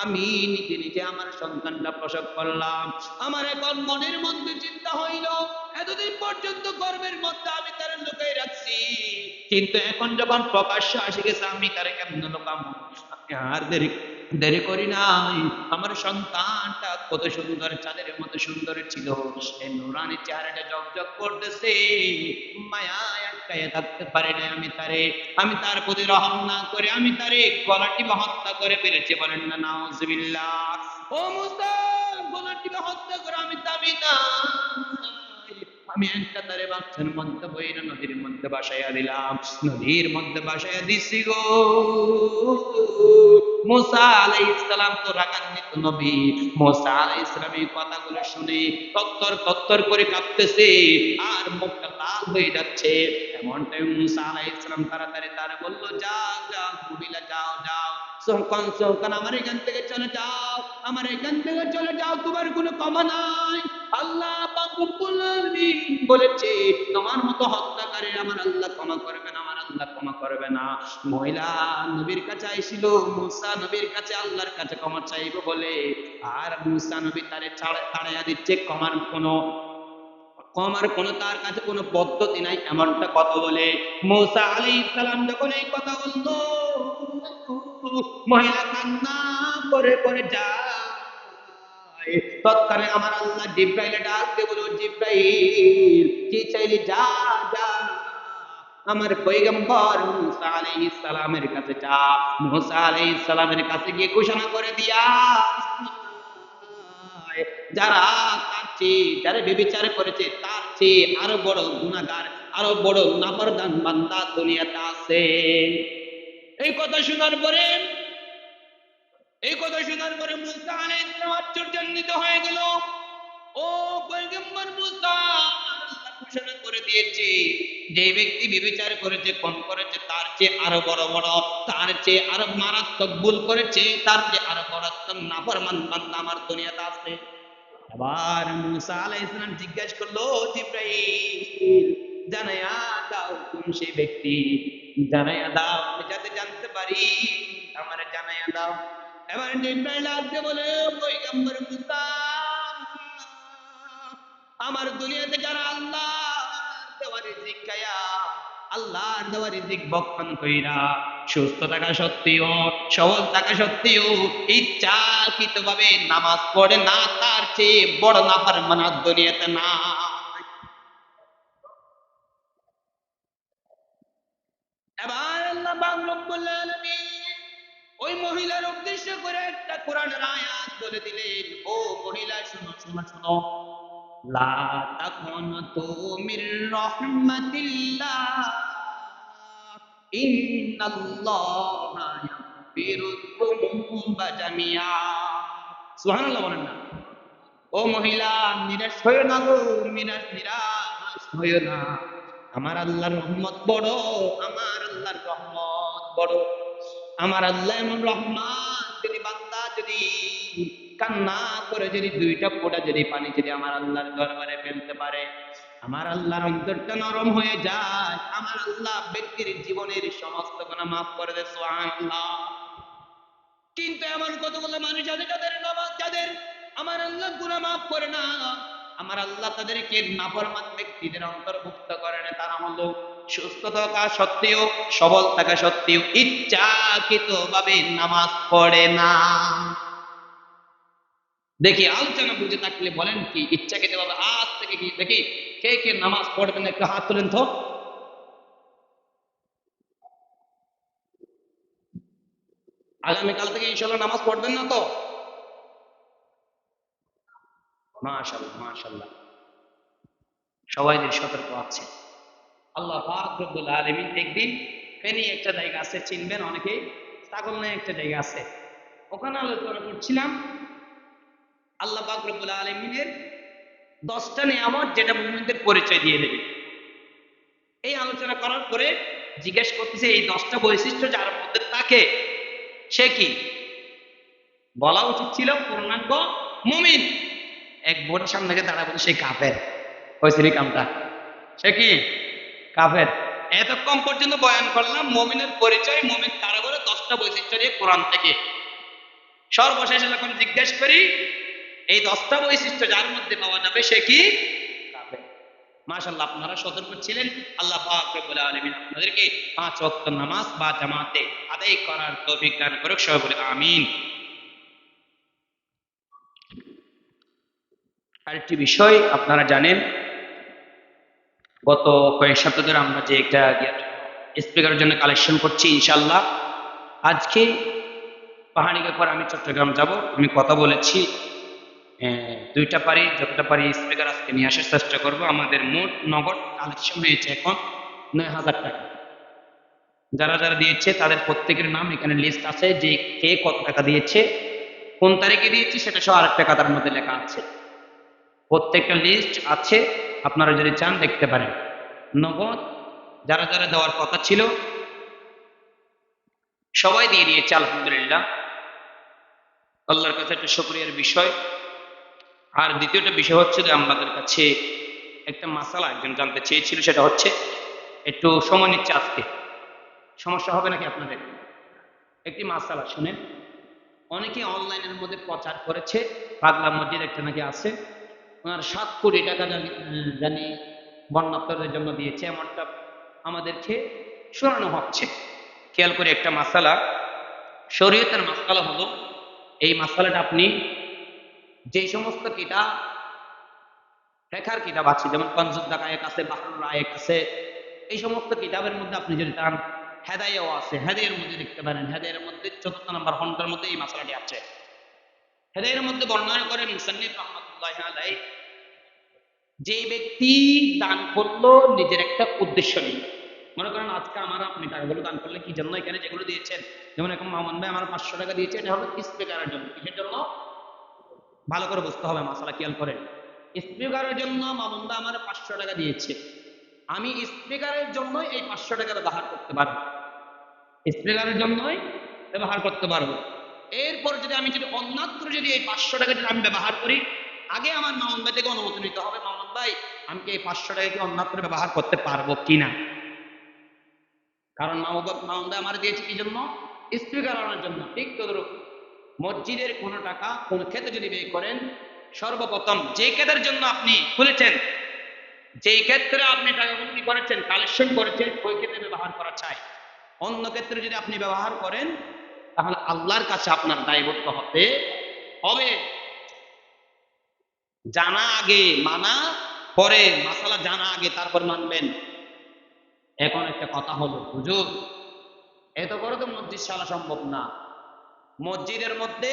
আমি নিজে নিজে আমার সন্তানটা প্রসব করলাম। আমার এখন মনের মধ্যে চিন্তা হইল, এতদিন পর্যন্ত গর্ভের মধ্যে আমি তার লুকিয়ে রাখছি, কিন্তু এখন যখন প্রকাশ্য আসে গেছে আমি তারে কেমন লুকাবো। আমি আর দেরি দেরি করি নাই। আমার সন্তানটা কত সুন্দর, চাঁদের মতো সুন্দর ছিল, এই নুরানি চেহারাটা জগজগ করতেছে, মায়ায় আটকায় থাকতে পারে না আমি তার প্রতি রহম না করে আমি তারে গলা টিপে হত্যা করে ফেলেছি। বলেন না নাউজুবিল্লাহ। ও মুসা, গলা টিপে হত্যা করে আমি দাবি না, আমি একটা তারে বাচ্চার মধ্যে বইরা নদীর মধ্যে বাসাইয়া দিলাম, নদীর মধ্যে বাসাইয়া দিছি গো। মুসা আলাইহিস সালাম তো রাগান্বিত নবী, মুসা আলাইহিস সালাম এই কথাগুলো শুনে তত্তর তত্তর করে কাঁপতেছে আর মুখটা লাল হয়ে যাচ্ছে। এমন টাইম মুসা আলাইহিস সালাম তাড়াতাড়ি তার বলল, যাও যাও মহিলা, যাও যাও, সোহকান সোহকান আমার এখান থেকে চলে যাও, আমার এখান থেকে চলে যাও, তোমার কোনো ক্ষমা নাই। আল্লাহ পাক রব্বুল আলামিন বলেছে তোমার মতো হত্যাকারী আমার আল্লাহ ক্ষমা করবে না, আমার আল্লাহ ক্ষমা করবে না। মহিলা নবীর কাছে আইছিল, মুসা নবীর কাছে আল্লাহর কাছে ক্ষমা চাইবো বলে, আর মুসা নবী তারে তাড়াইয়া দিচ্ছে, ক্ষমার কোনো তার কাছে কোনো পদ্ধতি নাই, এমনটা কথা বলে। মুসা আলাইহিস সালাম যখন এই কথা বলতো, মহিলা কান্না করে করে যায়। তৎকালে আমার আল্লাহ জিব্রাইলে ডাক দিয়ে বলল, জিব্রাইল কি চাইলি, যা যা আমার পয়গম্বর মুসা আলাইহিস সালামের কাছে যা। মুসা আলাইহিস সালামের কাছে গিয়ে ঘোষণা করে দিয়া, যারা তার চেয়ে, যারা ব্যভিচার করেছে তার চেয়ে আরো বড় গুনাহগার, আরো বড় নাফরমান বান্দা দুনিয়াতে আছে। এই কথা শোনার পরে মুসা আলাইহিস সালাম আশ্চর্যান্বিত হয়ে গেল। ও পয়গম্বর মুসা, আল্লাহ ঘোষণা করে দিয়েছে যে ব্যক্তি ব্যভিচার করেছে, খুন করেছে, তার চেয়ে আরো বড় বড়, তার চেয়ে আরো মারাত্মক ভুল করেছে, তার চেয়ে আরো মারাত্মক নাফরমান বান্দা আমার দুনিয়াতে আছে। আবার মুসা আলাইহিস সালাম জিজ্ঞেস করলো, জিব্রাইল জানাইয়া দাও কোন সেই ব্যক্তি, জানাইয়া দাও আমি যাতে জানতে পারি, আমারে জানাইয়া দাও। এবার জিব্রাইল আসবে বলে, পয়গম্বর মুসা, আমার দুনিয়াতে যারা আল্লাহ দেওয়া রিজিক খায়া, আল্লাহর দেওয়া রিজিক ভক্ষণ কইরা সুস্থ থাকা সত্ত্বেও, সবল থাকা সত্ত্বেও ইচ্ছাকৃত ভাবে নামাজ পড়ে না, তার চেয়ে বড় নাফরমান দুনিয়াতে না। এবার আল্লাহ পাক রব্বুল আলামিন ওই মহিলার উদ্দেশ্য করে একটা কোরআনের আয়াত বলে দিলেন, ও মহিলা শুনো শুনো শুনো, লা তাকুনতু মির রাহমাতিল্লাহ ইন্নাল্লাহা ইয়াগফিরুয যুনুবা জামিআ। সুবহানাল্লাহ বলেন না। ও মহিলা, নিরাশ হইও না গো, নিরাশ হইও না। আমার আল্লাহর রহমত বড়, আমার আল্লাহর রহমত বড়। আমার আল্লাহ এমন রহমান, যদি বান্দা যদি কান্না করে যদি দুইটা ফোঁটা যদি পানি যদি আমার আল্লাহর দরবারে ফেলতে পারে, আমার আল্লাহর অন্তরটা নরম হয়ে যায়, আমার আল্লাহ ব্যক্তির জীবনের সমস্ত গুনাহ মাফ করে দেয়। সুবহানাল্লাহ। কিন্তু এমন কতগুলো মানুষ আছে যাদের নামাজ, যাদের আমার আল্লাহ গুনাহ মাফ করে না, আমার আল্লাহ তাদেরকে নাফরমান ব্যক্তিদের অন্তর্ভুক্ত করে না। তারা হলো সুস্থ থাকা সত্ত্বেও, সবল থাকা সত্ত্বেও ইচ্ছাকৃত ভাবে নামাজ পড়ে না। দেখি আলোচনা বুঝে থাকলে বলেন কি ইচ্ছাকৃত ভাবে আজ থেকে কি দেখি কে কে নামাজ পড়বেন, একটু হাত তোলেন তো। আগামীকাল থেকে ইনশাল্লাহ নামাজ পড়বেন না তো? মাশাআল্লাহ মাশাআল্লাহ, সবাই সতর্ক আছে। আল্লাহ পাক রব্বুল আলামিন একদিন ফেনী একটা জায়গা আছে, চিনবেন অনেকেই, ছাগলনাই একটা জায়গা আছে, ওখানে আলোচনা করছিলাম আল্লাহ পাক রব্বুল আলামিনের 10টা নিয়ামত যেটা মুমিনদের পরিচয় দিয়ে দেবে। এই আলোচনা করার পরে জিজ্ঞেস করতেছে এই 10টা বৈশিষ্ট্য যার মধ্যে থাকে সে কি? বলা উচিত ছিল পূর্ণাঙ্গ মুমিন। এক বোনের সামনে গিয়ে দাঁড়া বলে সেই কাফের হয়েছে কামটা, সে কি কাফের। এতক্ষণ পর্যন্ত বয়ান করলাম মুমিনের পরিচয়, মুমিন কারা বলে 10টা বৈশিষ্ট্য নিয়ে কোরআন থেকে। সর্বশেষে যখন জিজ্ঞেস করি এই 10টা বৈশিষ্ট্য যার মধ্যে পাওয়া যাবে সে কি কাফের। মাশাআল্লাহ, আপনারা সতর্ক ছিলেন। আল্লাহ পাক রব্বুল আলামিন আপনাদেরকে 5 ওয়াক্ত নামাজ বা জামাতে আদায় করার তৌফিক দান করুক, সবাই বলে আমিন। আরেকটি বিষয় আপনারা জানেন, গত কয়েক সপ্তাহ ধরে আমরা যে একটা স্পিকারের জন্য কালেকশন করছি, ইনশাআল্লাহ আজকে পাহাড়িকে পর আমি চট্টগ্রাম যাব। আমি কথা বলেছি 2টা পারি, যতটা পারি স্পিকার আজকে নিয়ে আসার চেষ্টা করব। আমাদের মোট নগদ কালেকশন হয়েছে এখন 9,000 টাকা। যারা যারা দিয়েছে তাদের প্রত্যেকের নাম এখানে লিস্ট আছে, যে কে কত টাকা দিয়েছে, কোন তারিখে দিয়েছে সেটা সহ আরেকটা খাতার মধ্যে লেখা আছে, প্রত্যেকটা লিস্ট আছে, আপনারা যদি চান দেখতে পারেন। নগদ যারা যারা দেওয়ার কথা ছিল সবাই দিয়ে দিয়েছে, আলহামদুলিল্লাহ, আল্লাহর কাছে একটা শুকরিয়ার বিষয়। আর দ্বিতীয়টা বিষয় হচ্ছে যে আমাদের কাছে একটা মাসালা একজন জানতে চেয়েছিল, সেটা হচ্ছে একটু সময় নিচ্ছে আজকে, সমস্যা হবে নাকি আপনাদের? একটি মাসালা শুনেন। অনেকে অনলাইনের মধ্যে প্রচার করেছে পাগলা মসজিদ একটা নাকি আছে, ওনার 7 কোটি টাকা জানি বন্যাত্মদের জন্য দিয়েছে, এমনটা আমাদেরকে শোনানো হচ্ছে। খেয়াল করে একটা মাসালা, শরীয়তের মাসালা হলো, এই মাসালাটা আপনি যে সমস্ত কিতাব ফিকহের কিতাব আছে, যেমন কনজুদ দাকায়েক আছে, বাহরুল রায়েক আছে, এই সমস্ত কিতাবের মধ্যে আপনি যদি চান, হেদায়াও আছে, হেদায়ের মধ্যে দেখতে পারেন, হেদায়ের মধ্যে 4th নম্বর খণ্ডের মধ্যে এই মাসালাটি আছে। হেদায়ের মধ্যে বর্ণনা করেন মুসান্নিফ রাহমাতুল্লাহি আলাইহি, যে ব্যক্তি দান করলো নিজের একটা উদ্দেশ্য নেই, মনে করেন আজকে আমার আপনি টাকাগুলো দান করলে কি জন্য, এখানে যেগুলো দিয়েছেন, যেমন এখন মামুন ভাই আমার 500 টাকা দিয়েছে, এটা হলো স্পিকারের জন্য। কিসের জন্য? ভালো করে বুঝতে হবে মাসালা, খেয়াল করেন। স্পিকারের জন্য মামুন ভাই আমার 500 টাকা দিয়েছে, আমি স্পিকারের জন্যই এই 500 টাকা ব্যবহার করতে পারবো, স্পিকারের জন্যই ব্যবহার করতে পারবো। এরপর যদি আমি যদি অন্যত্র যদি এই 500 টাকা যদি আমি ব্যবহার করি, আগে আমার মামুন ভাই থেকে অনুমতি নিতে হবে, মামুন ভাই আমি কি এই 500 টাকা কি অন্যত্র ব্যবহার করতে পারবো কিনা। কারণ মামুন ভাই আমার দিয়েছে কি জন্য? স্পিকার আনার জন্য। ঠিক তদ্রুপ মসজিদের কোনো টাকা কোন ক্ষেত্রে যদি ব্যয় করেন, সর্বপ্রথম যে ক্ষেত্রের জন্য আপনি খুলেছেন, যেই ক্ষেত্রে আপনি টাকাগুলো কি করেছেন, কালেকশন করেছেন, ওই ক্ষেত্রে ব্যবহার করা চাই। অন্য ক্ষেত্রে যদি আপনি ব্যবহার করেন তাহলে আল্লাহর কাছে আপনার দায়বদ্ধ হতে হবে। জানা আগে মানা পরে, মাসালা জানা আগে তারপর মানবেন। এখন একটা কথা হলো, হুজুর এত করে তো মসজিদ সারা সম্ভব না, মসজিদের মধ্যে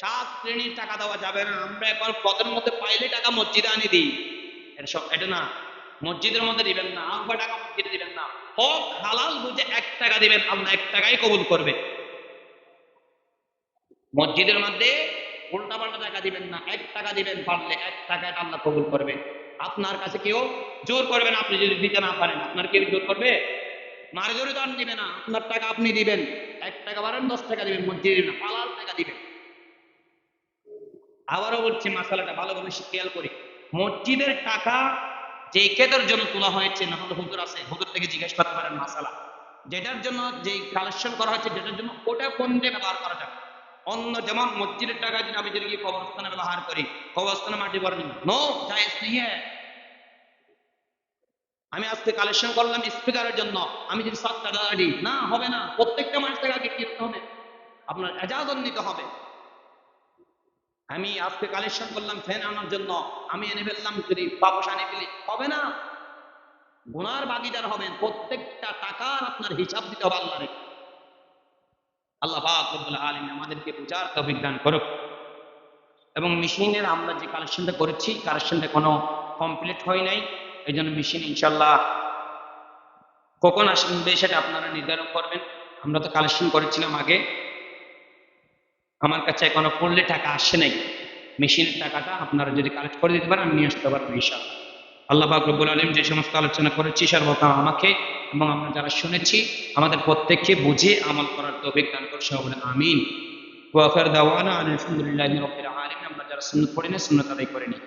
7 শ্রেণীর টাকা দেওয়া যাবে না, আমরা এখন পদের মধ্যে পাইলে টাকা মসজিদে আনি দিই, এটা না, মসজিদের মধ্যে দিবেন না, আব্বা টাকা মসজিদে দিবেন না, হক হালাল বুঝে 1 টাকা দিবেন, আল্লাহ 1 টাকাই কবুল করবে। মসজিদের মধ্যে উল্টা পাল্টা টাকা দিবেন না, 1 টাকা দিবেন, পারলে 1 টাকা আল্লাহ কবুল করবে। আপনার কাছে কেউ জোর করবে না, আপনি যদি দিতে না পারেন আপনার কেউ জোর করবে? মারে জোরে তো আর দিবে না, আপনার টাকা আপনি দিবেন। 1 টাকা পারেন 10 টাকা দিবেন, মসজিদে না, হালাল টাকা দিবেন। আবারও বলছি, মাসালাটা ভালোভাবে খেয়াল করি। মসজিদের টাকা যে ক্ষেতের জন্য তোলা হয়েছে, না হলে হুজুর আছে, হুজুর থেকে জিজ্ঞেস করতে পারেন মাসালা, যেটার জন্য যে কালেকশন করা হয়েছে যেটার জন্য, ওটা কোন দিয়ে ব্যবহার করা যাবে। অন্য যেমন মসজিদের টাকা যদি আমি যদি কবরস্থানে ব্যবহার করি, কবরস্থানে মাটি ভরে নিব, নো জায়েজ নেই। আমি আজকে কালেকশন করলাম স্পিকারের জন্য, আমি যদি 7 টাকা দিই, না হবে না, প্রত্যেকটা মাস থেকে আগে কি করতে হবে, আপনার এজাজত নিতে হবে। আমি আজকে কালেকশন করলাম ফ্যান আনার জন্য, আমি এনে ফেললাম, যদি বাবুস আনে ফেলি, হবে না, গুনার ভাগীদার হবেন। প্রত্যেকটা টাকার আপনার হিসাব দিতে হবে আল্লাহরে। আল্লাহ পাক রব্বুল আলামিন আমাদেরকে বুঝার তৌফিক দান করুক। এবং মেশিনের আমরা যে কালেকশনটা করেছি, কালেকশনটা কোনো কমপ্লিট হয় নাই, এই জন্য মেশিন ইনশাল্লাহ কখন আসবে সেটা আপনারা নির্ধারণ করবেন। আমরা তো কালেকশন করেছিলাম আগে, আমার কাছে এখনো পড়লে টাকা আসে নাই। মেশিনের টাকাটা আপনারা যদি কালেক্ট করে দিতে পারেন, আমি নিয়ে আসতে পারবো ইনশাআল্লাহ। আল্লাহ পাক রব্বুল আলামিন যে সমস্ত আলোচনা করেছি সর্বপ্রথম আমাকে এবং আমরা যারা শুনেছি আমাদের প্রত্যেককে বুঝে আমল করার তৌফিক দান করুন, সবাই বলেন আমিন। ওয়া আখির দাওয়ানা আলহামদুলিল্লাহি রাব্বিল আলামিন। আমরা যারা সুন্নাত পড়ি না, সুন্নাত আদায় করে নিই।